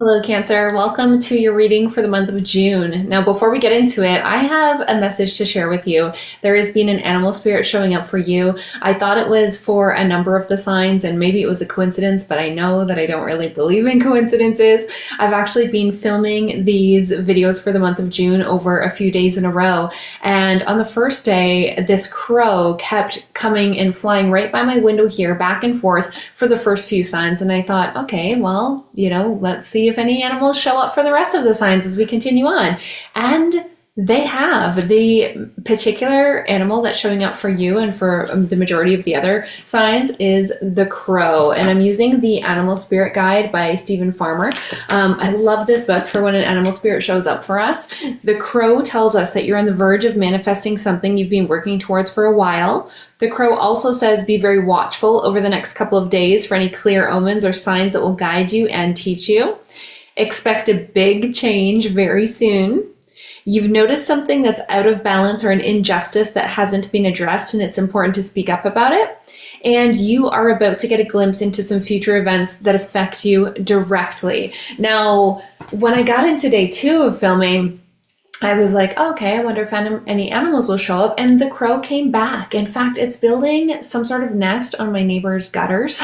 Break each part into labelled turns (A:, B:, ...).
A: Hello, Cancer. Welcome to your reading for the month of June. Now, before we get into it, I have a message to share with you. There has been an animal spirit showing up for you. I thought it was for a number of the signs, and maybe it was a coincidence, but I know that I don't really believe in coincidences. I've actually been filming these videos for the month of June over a few days in a row, and on the first day, this crow kept coming and flying right by my window here, back and forth for the first few signs, and I thought, okay, well, let's see if any animals show up for the rest of the signs as we continue on. And they have. The particular animal that's showing up for you and for the majority of the other signs is the crow. And I'm using the Animal Spirit Guide by Stephen Farmer. I love this book for when an animal spirit shows up for us. The crow tells us that you're on the verge of manifesting something you've been working towards for a while. The crow also says be very watchful over the next couple of days for any clear omens or signs that will guide you and teach you. Expect a big change very soon. You've noticed something that's out of balance or an injustice that hasn't been addressed, and it's important to speak up about it. And you are about to get a glimpse into some future events that affect you directly. Now, when I got into day 2 of filming, I was like, okay, I wonder if any animals will show up. And the crow came back. In fact, it's building some sort of nest on my neighbor's gutters.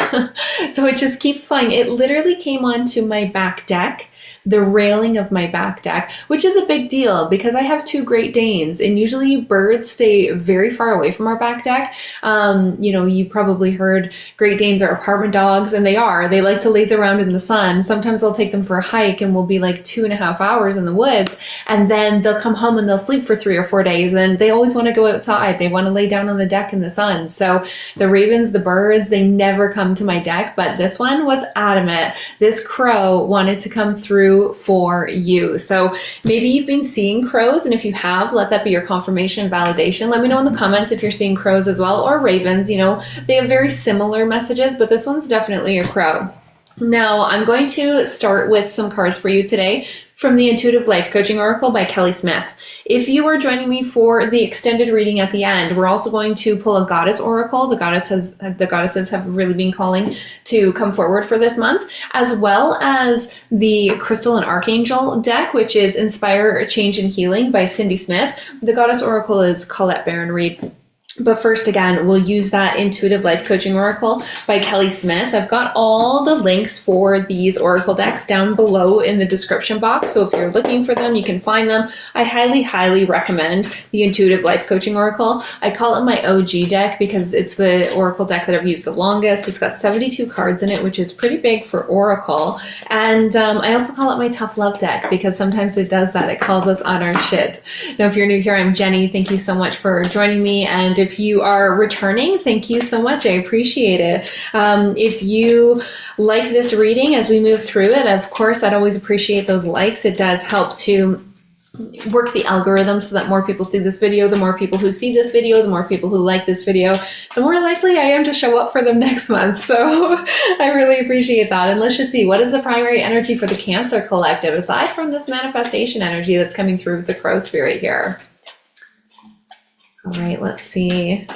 A: So it just keeps flying. It literally came onto my back deck, the railing of my back deck, which is a big deal because I have 2 Great Danes, and usually birds stay very far away from our back deck. You probably heard Great Danes are apartment dogs, and they are. They like to laze around in the sun. Sometimes I'll take them for a hike and we'll be like 2.5 hours in the woods, and then they'll come home and they'll sleep for 3 or 4 days, and they always want to go outside. They want to lay down on the deck in the sun. So the ravens, the birds, they never come to my deck, but this one was adamant. This crow wanted to come through for you. So maybe you've been seeing crows, and if you have, let that be your confirmation and validation. Let me know in the comments if you're seeing crows as well, or ravens. They have very similar messages, but this one's definitely a crow. Now, I'm going to start with some cards for you today from the Intuitive Life Coaching Oracle by Kelly Smith. If you are joining me for the extended reading at the end, we're also going to pull a goddess oracle. The goddesses have really been calling to come forward for this month, as well as the Crystal and Archangel deck, which is Inspire, Change, and Healing by Cindy Smith. The goddess oracle is Colette Baron Reed. But first, again, we'll use that Intuitive Life Coaching Oracle by Kelly Smith. I've got all the links for these oracle decks down below in the description box. So if you're looking for them, you can find them. I highly, highly recommend the Intuitive Life Coaching Oracle. I call it my OG deck because it's the oracle deck that I've used the longest. It's got 72 cards in it, which is pretty big for oracle. And I also call it my tough love deck because sometimes it does that. It calls us on our shit. Now, if you're new here, I'm Jenny. Thank you so much for joining me. And if you are returning, thank you so much. I appreciate it. If you like this reading as we move through it, of course, I'd always appreciate those likes. It does help to work the algorithm so that more people see this video. The more people who see this video, the more people who like this video, the more likely I am to show up for them next month. So I really appreciate that. And let's just see, what is the primary energy for the Cancer Collective aside from this manifestation energy that's coming through with the crow spirit here? All right, let's see.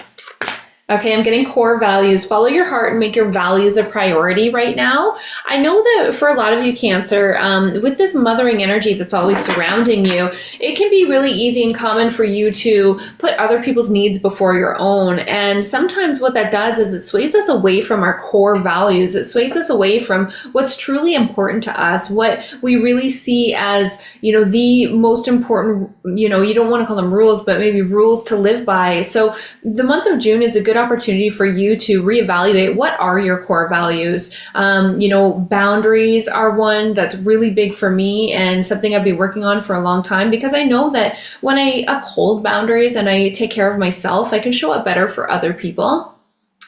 A: Okay, I'm getting core values. Follow your heart and make your values a priority right now. I know that for a lot of you, Cancer, with this mothering energy that's always surrounding you, it can be really easy and common for you to put other people's needs before your own. And sometimes what that does is it sways us away from our core values. It sways us away from what's truly important to us, what we really see as, the most important, you don't want to call them rules, but maybe rules to live by. So the month of June is a good opportunity for you to reevaluate what are your core values. Boundaries are one that's really big for me and something I've been working on for a long time, because I know that when I uphold boundaries and I take care of myself, I can show up better for other people.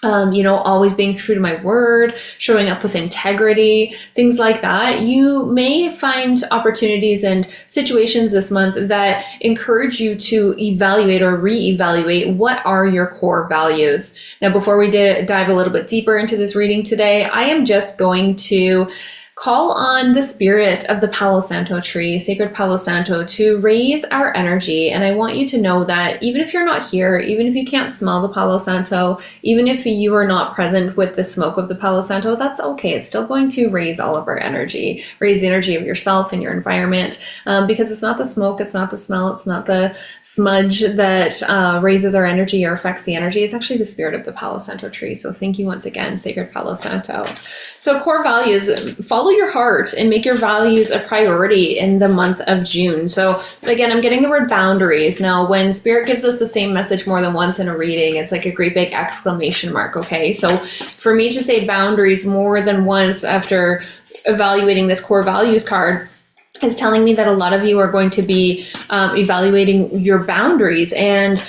A: Always being true to my word, showing up with integrity, things like that. You may find opportunities and situations this month that encourage you to evaluate or reevaluate what are your core values. Now, before we dive a little bit deeper into this reading today, I am just going to call on the spirit of the Palo Santo tree, sacred Palo Santo, to raise our energy. And I want you to know that even if you're not here, even if you can't smell the Palo Santo, even if you are not present with the smoke of the Palo Santo, that's okay. It's still going to raise all of our energy, raise the energy of yourself and your environment, because it's not the smoke, it's not the smell, it's not the smudge that raises our energy or affects the energy. It's actually the spirit of the Palo Santo tree. So thank you once again, sacred Palo Santo. So core values, follow your heart and make your values a priority in the month of June. So again, I'm getting the word boundaries. Now, when spirit gives us the same message more than once in a reading, it's like a great big exclamation mark, okay? So for me to say boundaries more than once after evaluating this core values card is telling me that a lot of you are going to be evaluating your boundaries, and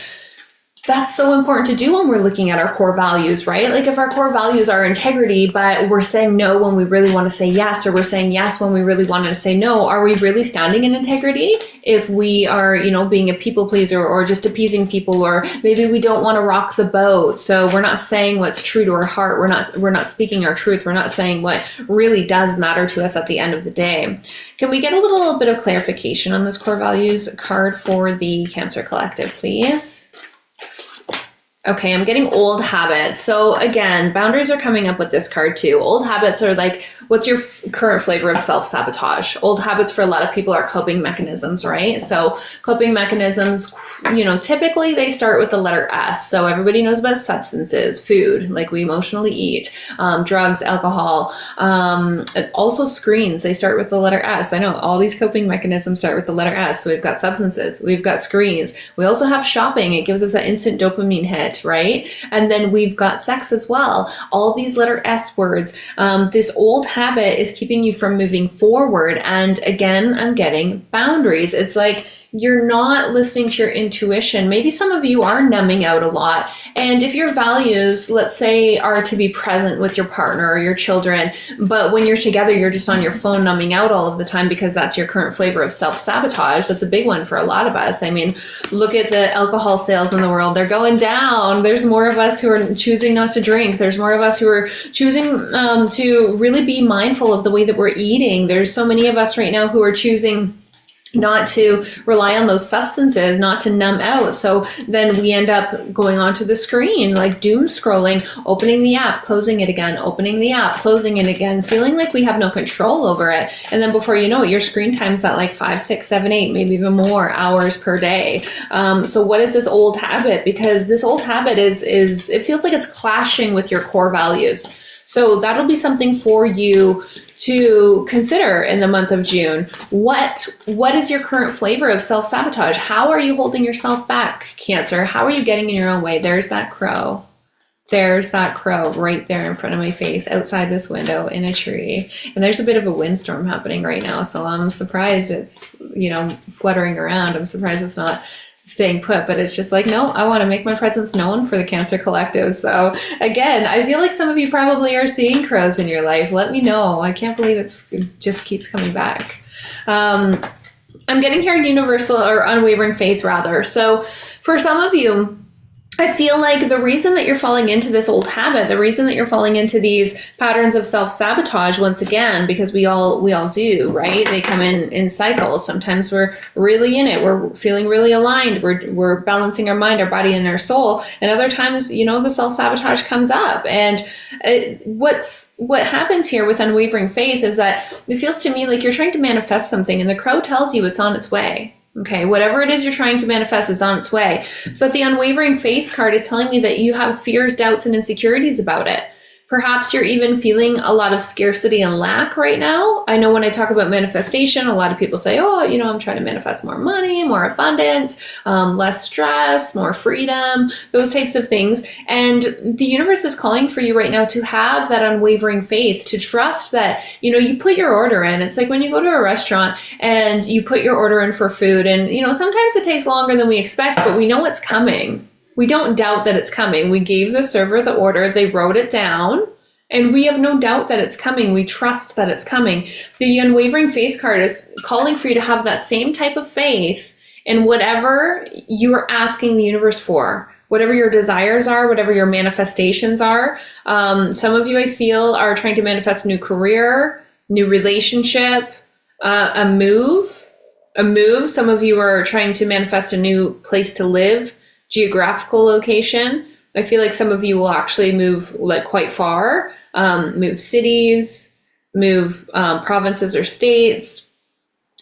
A: that's so important to do when we're looking at our core values, right? Like if our core values are integrity, but we're saying no when we really want to say yes, or we're saying yes when we really wanted to say no, are we really standing in integrity? If we are, being a people pleaser or just appeasing people, or maybe we don't want to rock the boat, so we're not saying what's true to our heart. We're not speaking our truth. We're not saying what really does matter to us at the end of the day. Can we get a little bit of clarification on this core values card for the Cancer Collective, please? Okay, I'm getting old habits. So again, boundaries are coming up with this card too. Old habits are like, what's your current flavor of self-sabotage? Old habits for a lot of people are coping mechanisms, right? So coping mechanisms, typically they start with the letter S. So everybody knows about substances, food, like we emotionally eat, drugs, alcohol, also screens, they start with the letter S. I know all these coping mechanisms start with the letter S. So we've got substances, we've got screens. We also have shopping. It gives us that instant dopamine hit, right? And then we've got sex as well. All these letter S words. This old habit is keeping you from moving forward. And again, I'm getting boundaries. It's like you're not listening to your intuition. Maybe some of you are numbing out a lot. And if your values, let's say, are to be present with your partner or your children, but when you're together, you're just on your phone numbing out all of the time because that's your current flavor of self-sabotage. That's a big one for a lot of us. I mean, look at the alcohol sales in the world. They're going down. There's more of us who are choosing not to drink. There's more of us who are choosing to really be mindful of the way that we're eating. There's so many of us right now who are choosing not to rely on those substances, not to numb out. So then we end up going onto the screen, like doom scrolling, opening the app, closing it again, opening the app, closing it again, feeling like we have no control over it. And then before you know it, your screen time's at like 5, 6, 7, 8, maybe even more hours per day. So what is this old habit? Because this old habit is it feels like it's clashing with your core values. So that'll be something for you to consider in the month of June. What is your current flavor of self-sabotage? How are you holding yourself back, Cancer? How are you getting in your own way? There's that crow. There's that crow right there in front of my face outside this window in a tree. And there's a bit of a windstorm happening right now. So I'm surprised it's, fluttering around. I'm surprised it's not staying put, but it's just like, no, I want to make my presence known for the Cancer Collective. So again, I feel like some of you probably are seeing crows in your life. Let me know. I can't believe it just keeps coming back. I'm getting here universal or unwavering faith rather. So for some of you, I feel like the reason that you're falling into this old habit, the reason that you're falling into these patterns of self-sabotage, once again, because we all do, right? They come in cycles. Sometimes we're really in it. We're feeling really aligned. We're balancing our mind, our body, and our soul. And other times, the self-sabotage comes up. And what happens here with unwavering faith is that it feels to me like you're trying to manifest something and the crow tells you it's on its way. Okay, whatever it is you're trying to manifest is on its way. But the unwavering faith card is telling me that you have fears, doubts, and insecurities about it. Perhaps you're even feeling a lot of scarcity and lack right now. I know when I talk about manifestation, a lot of people say, I'm trying to manifest more money, more abundance, less stress, more freedom, those types of things. And the universe is calling for you right now to have that unwavering faith, to trust that, you put your order in. It's like when you go to a restaurant and you put your order in for food and, sometimes it takes longer than we expect, but we know it's coming. We don't doubt that it's coming. We gave the server the order, they wrote it down, and we have no doubt that it's coming. We trust that it's coming. The unwavering faith card is calling for you to have that same type of faith in whatever you are asking the universe for, whatever your desires are, whatever your manifestations are. Some of you, I feel, are trying to manifest a new career, new relationship, a move. Some of you are trying to manifest a new place to live, geographical location. I feel like some of you will actually move like quite far, move cities, move provinces or states.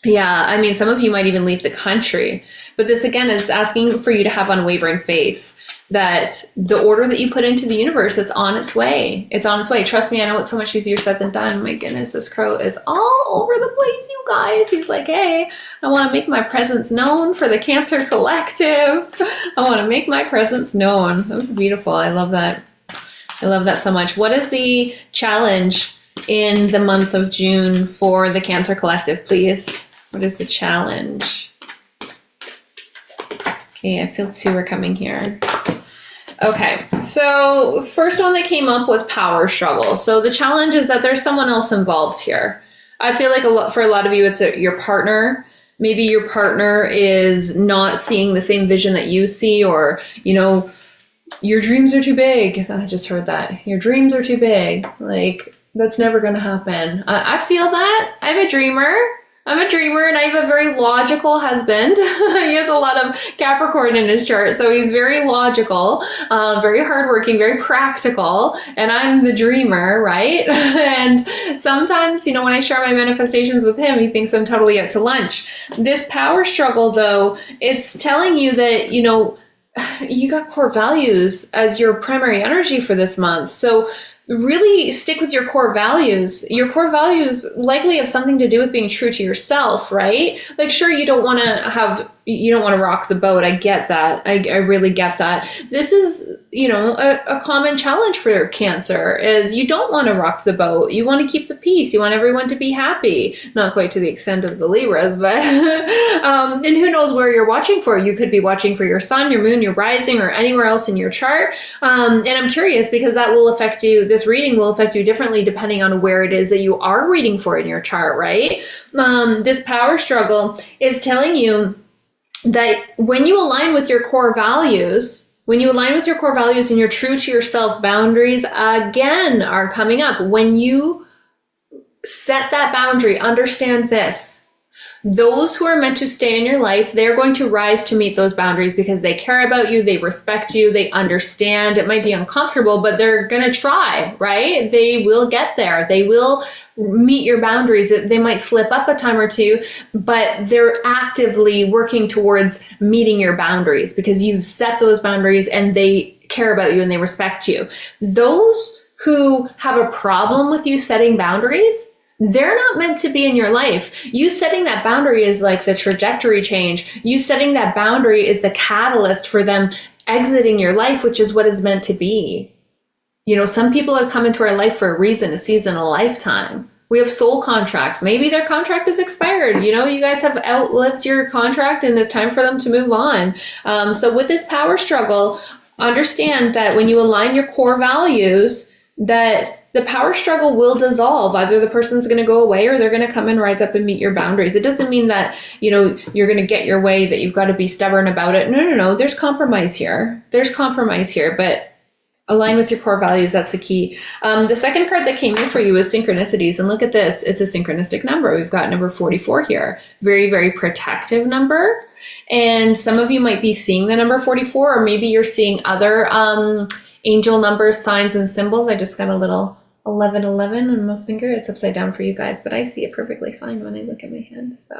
A: Yeah, I mean, some of you might even leave the country. But this again is asking for you to have unwavering faith that the order that you put into the universe, it's on its way. It's on its way. Trust me, I know it's so much easier said than done. My goodness, this crow is all over the place, you guys. He's like, hey, I want to make my presence known for the Cancer Collective. I want to make my presence known. That's beautiful. I love that. I love that so much. What is the challenge in the month of June for the Cancer Collective, please? What is the challenge? Okay, I feel two are coming here. Okay, so first one that came up was power struggle. So the challenge is that there's someone else involved here. I feel like for a lot of you, it's your partner. Maybe your partner is not seeing the same vision that you see, or, you know, your dreams are too big. I just heard that. Your dreams are too big. Like, that's never going to happen. I feel that. I'm a dreamer, and I have a very logical husband. He has a lot of Capricorn in his chart, so he's very logical, very hardworking, very practical, and I'm the dreamer, right? And sometimes, you know, when I share my manifestations with him, he thinks I'm totally out to lunch. This power struggle, though, it's telling you that, you know, you got core values as your primary energy for this month. So really stick with your core values. Your core values likely have something to do with being true to yourself, right? Like, sure, you don't want to rock the boat. I get that. I really get that. This is, you know, a common challenge for Cancer is you don't want to rock the boat. You want to keep the peace. You want everyone to be happy. Not quite to the extent of the Libras, but, and who knows where you're watching for. You could be watching for your sun, your moon, your rising, or anywhere else in your chart. And I'm curious because that will affect you. This reading will affect you differently depending on where it is that you are reading for in your chart, right? This power struggle is telling you that when you align with your core values, and you're true to yourself, boundaries again are coming up. When you set that boundary, understand this. Those who are meant to stay in your life, they're going to rise to meet those boundaries because they care about you, they respect you, they understand. It might be uncomfortable, but they're going to try, right? They will get there. They will meet your boundaries. They might slip up a time or two, but they're actively working towards meeting your boundaries because you've set those boundaries and they care about you and they respect you. Those who have a problem with you setting boundaries, they're not meant to be in your life. You setting that boundary is like the trajectory change. You setting that boundary is the catalyst for them exiting your life, which is what is meant to be. You know, some people have come into our life for a reason, a season, a lifetime. We have soul contracts. Maybe their contract is expired. You know, you guys have outlived your contract and it's time for them to move on. So with this power struggle, understand that when you align your core values, that the power struggle will dissolve. Either the person's going to go away or they're going to come and rise up and meet your boundaries. It doesn't mean that, you know, you're going to get your way, that you've got to be stubborn about it. No. There's compromise here. But align with your core values. That's the key. The second card that came in for you is synchronicities. And look at this. It's a synchronistic number. We've got number 44 here. Very, very protective number. And some of you might be seeing the number 44, or maybe you're seeing other angel numbers, signs, and symbols. I just got a little 1111 on my finger. It's upside down for you guys, but I see it perfectly fine when I look at my hand. So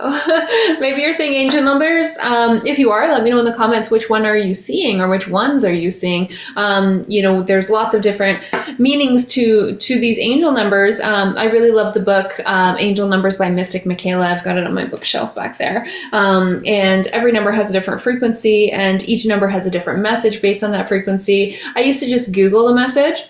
A: maybe you're seeing angel numbers. If you are, let me know in the comments which one are you seeing or which ones are you seeing. You know, there's lots of different meanings to these angel numbers. I really love the book Angel Numbers by Mystic Michaela. I've got it on my bookshelf back there. And every number has a different frequency, and each number has a different message based on that frequency. I used to just Google the message.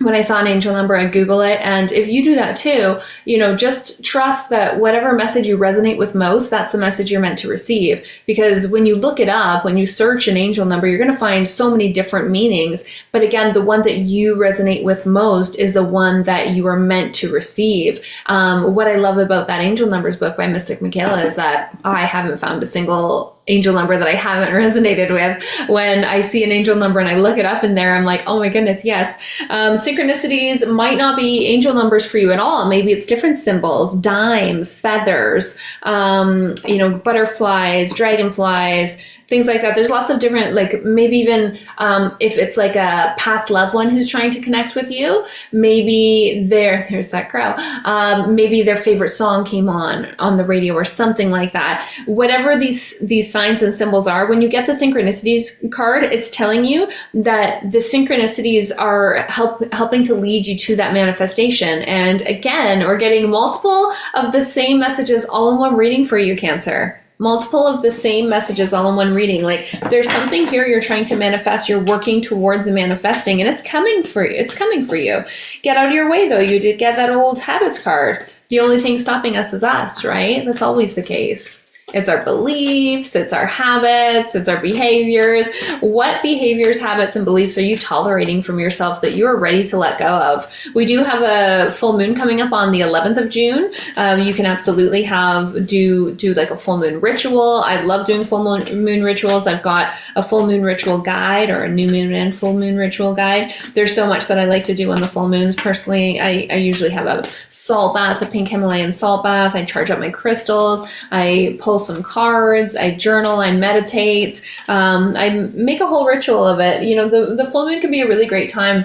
A: When I saw an angel number, I Google it. And if you do that too, you know, just trust that whatever message you resonate with most, that's the message you're meant to receive. Because when you look it up, when you search an angel number, you're going to find so many different meanings. But again, the one that you resonate with most is the one that you are meant to receive. What I love about that Angel Numbers book by Mystic Michaela is that I haven't found a single angel number that I haven't resonated with. When I see an angel number and I look it up in there, I'm like, oh my goodness, yes. Synchronicities might not be angel numbers for you at all. Maybe it's different symbols, dimes, feathers, butterflies, dragonflies, things like that. There's lots of different, like maybe even if it's like a past loved one who's trying to connect with you, maybe there's that crow. Maybe their favorite song came on the radio or something like that. Whatever these signs and symbols are, when you get the synchronicities card, it's telling you that the synchronicities are helping to lead you to that manifestation. And again, we're getting multiple of the same messages all in one reading for you, Cancer. Multiple of the same messages all in one reading. Like there's something here you're trying to manifest, you're working towards manifesting, and it's coming for you. It's coming for you. Get out of your way though. You did get that old habits card. The only thing stopping us is us, right? That's always the case. It's our beliefs, it's our habits, it's our behaviors. What behaviors, habits, and beliefs are you tolerating from yourself that you are ready to let go of? We do have a full moon coming up on the 11th of June. You can absolutely do like a full moon ritual. I love doing full moon rituals. I've got a full moon ritual guide or a new moon and full moon ritual guide. There's so much that I like to do on the full moons. Personally, I usually have a salt bath, a pink Himalayan salt bath. I charge up my crystals. I pull some cards, I journal, I meditate, I make a whole ritual of it. The full moon can be a really great time.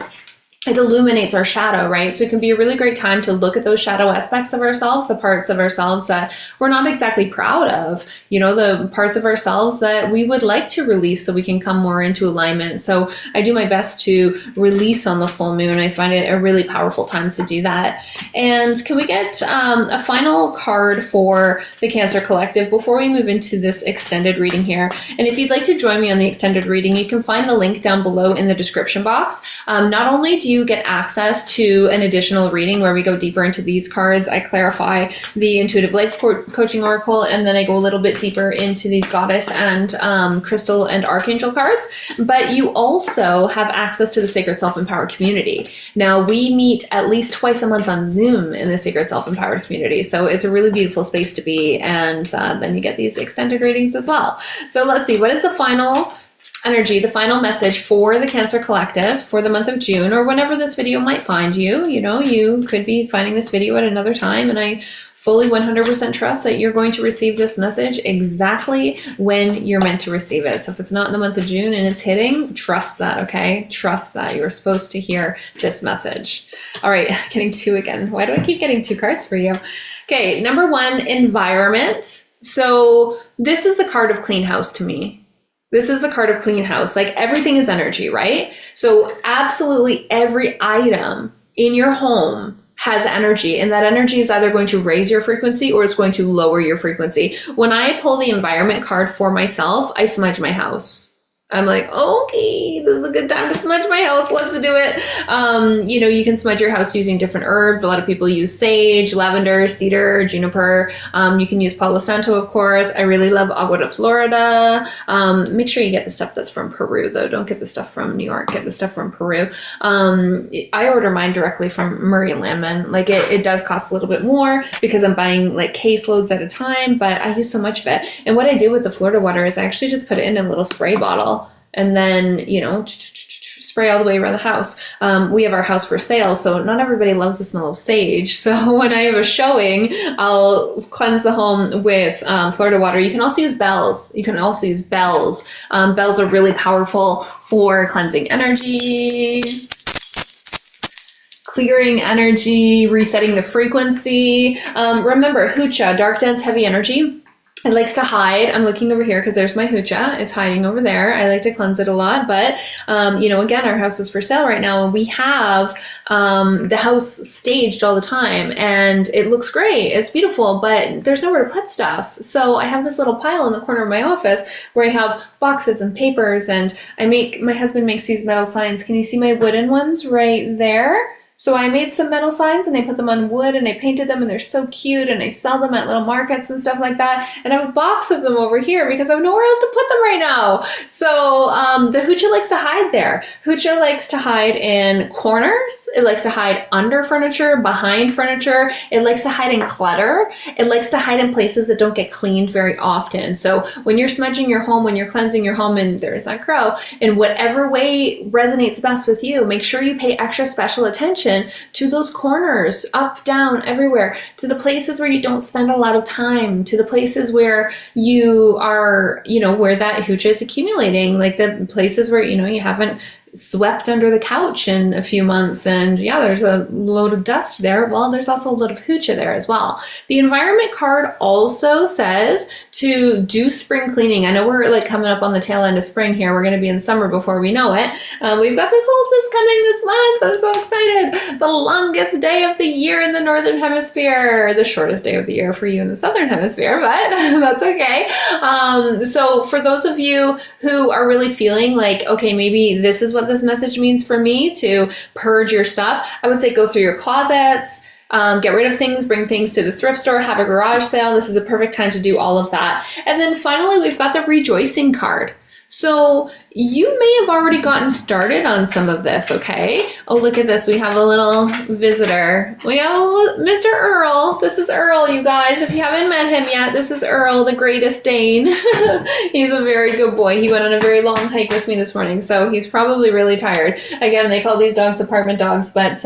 A: It illuminates our shadow, right? So it can be a really great time to look at those shadow aspects of ourselves, the parts of ourselves that we're not exactly proud of, the parts of ourselves that we would like to release so we can come more into alignment. So I do my best to release on the full moon. I find it a really powerful time to do that. And can we get a final card for the Cancer Collective before we move into this extended reading here? And if you'd like to join me on the extended reading, you can find the link down below in the description box. Not only do you get access to an additional reading where we go deeper into these cards, I clarify the intuitive life coaching oracle, and then I go a little bit deeper into these goddess and crystal and archangel cards, but you also have access to the Sacred Self-Empowered community. Now we meet at least twice a month on Zoom in the Sacred Self-Empowered community, so it's a really beautiful space to be, and then you get these extended readings as well. So let's see, what is the final energy, the final message for the Cancer Collective for the month of June, or whenever this video might find you? You could be finding this video at another time, and I fully 100% trust that you're going to receive this message exactly when you're meant to receive it. So if it's not in the month of June and it's hitting, trust that, okay? Trust that you're supposed to hear this message. All right, getting two again. Why do I keep getting two cards for you? Okay, number one, environment. So this is the card of clean house to me. This is the card of clean house. Like everything is energy, right? So absolutely every item in your home has energy, and that energy is either going to raise your frequency or it's going to lower your frequency. When I pull the environment card for myself, I smudge my house. I'm like, okay, this is a good time to smudge my house. Let's do it. You can smudge your house using different herbs. A lot of people use sage, lavender, cedar, juniper. You can use Palo Santo, of course. I really love Agua de Florida. Make sure you get the stuff that's from Peru, though. Don't get the stuff from New York. Get the stuff from Peru. I order mine directly from Murray & Landman. Like it does cost a little bit more because I'm buying like case loads at a time, but I use so much of it. And what I do with the Florida water is I actually just put it in a little spray bottle. And then, spray all the way around the house. We have our house for sale, so not everybody loves the smell of sage. So when I have a showing, I'll cleanse the home with Florida water. You can also use bells. Bells are really powerful for cleansing energy, clearing energy, resetting the frequency. Remember, hucha, dark, dense, heavy energy. It likes to hide. I'm looking over here because there's my hucha. It's hiding over there. I like to cleanse it a lot, but again, our house is for sale right now, and we have the house staged all the time, and it looks great. It's beautiful, but there's nowhere to put stuff. So I have this little pile in the corner of my office where I have boxes and papers, and my husband makes these metal signs. Can you see my wooden ones right there? So I made some metal signs and I put them on wood and I painted them and they're so cute and I sell them at little markets and stuff like that. And I have a box of them over here because I have nowhere else to put them right now. So the hoochie likes to hide there. Hoochie likes to hide in corners. It likes to hide under furniture, behind furniture. It likes to hide in clutter. It likes to hide in places that don't get cleaned very often. So when you're smudging your home, when you're cleansing your home, and there's that crow, in whatever way resonates best with you, make sure you pay extra special attention to those corners, up, down, everywhere, to the places where you don't spend a lot of time, to the places where you are, where that hooch is accumulating, like the places where, you haven't swept under the couch in a few months and yeah, there's a load of dust there. Well, there's also a load of hoochie there as well. The environment card also says to do spring cleaning. I know we're like coming up on the tail end of spring here. We're going to be in summer before we know it. We've got the solstice coming this month. I'm so excited. The longest day of the year in the Northern Hemisphere, the shortest day of the year for you in the Southern Hemisphere, but that's okay. So for those of you who are really feeling like, okay, maybe this is what this message means for me, to purge your stuff, I would say go through your closets, get rid of things, bring things to the thrift store, have a garage sale. This is a perfect time to do all of that. And then finally, we've got the rejoicing card. So you may have already gotten started on some of this, okay? Oh, look at this. We have a little visitor. We have Mr. Earl. This is Earl, you guys. If you haven't met him yet, this is Earl, the Greatest Dane. He's a very good boy. He went on a very long hike with me this morning, so he's probably really tired. Again, they call these dogs apartment dogs, but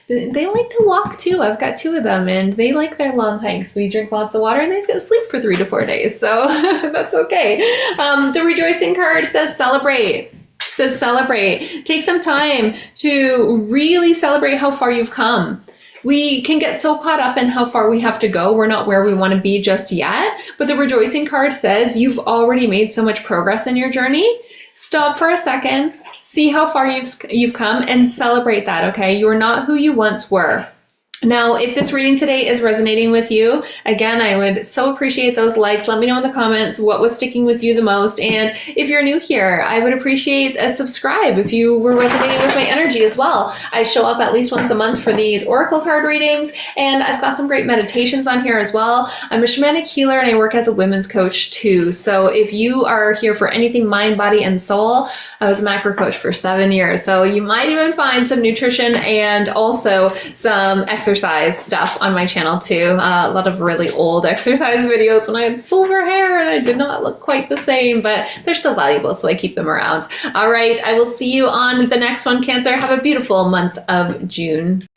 A: they like to walk too. I've got 2 of them and they like their long hikes. We drink lots of water and they just get to sleep for 3 to 4 days. So that's okay. The rejoicing card says celebrate. Says celebrate. Take some time to really celebrate how far you've come. We can get so caught up in how far we have to go. We're not where we want to be just yet. But the rejoicing card says you've already made so much progress in your journey. Stop for a second. See how far you've come and celebrate that, okay? You're not who you once were. Now, if this reading today is resonating with you, again, I would so appreciate those likes. Let me know in the comments what was sticking with you the most. And if you're new here, I would appreciate a subscribe if you were resonating with my energy as well. I show up at least once a month for these oracle card readings, and I've got some great meditations on here as well. I'm a shamanic healer and I work as a women's coach too. So if you are here for anything mind, body, and soul, I was a macro coach for 7 years. So you might even find some nutrition and also some exercise stuff on my channel too. A lot of really old exercise videos when I had silver hair and I did not look quite the same, but they're still valuable, so I keep them around. All right, I will see you on the next one, Cancer. Have a beautiful month of June.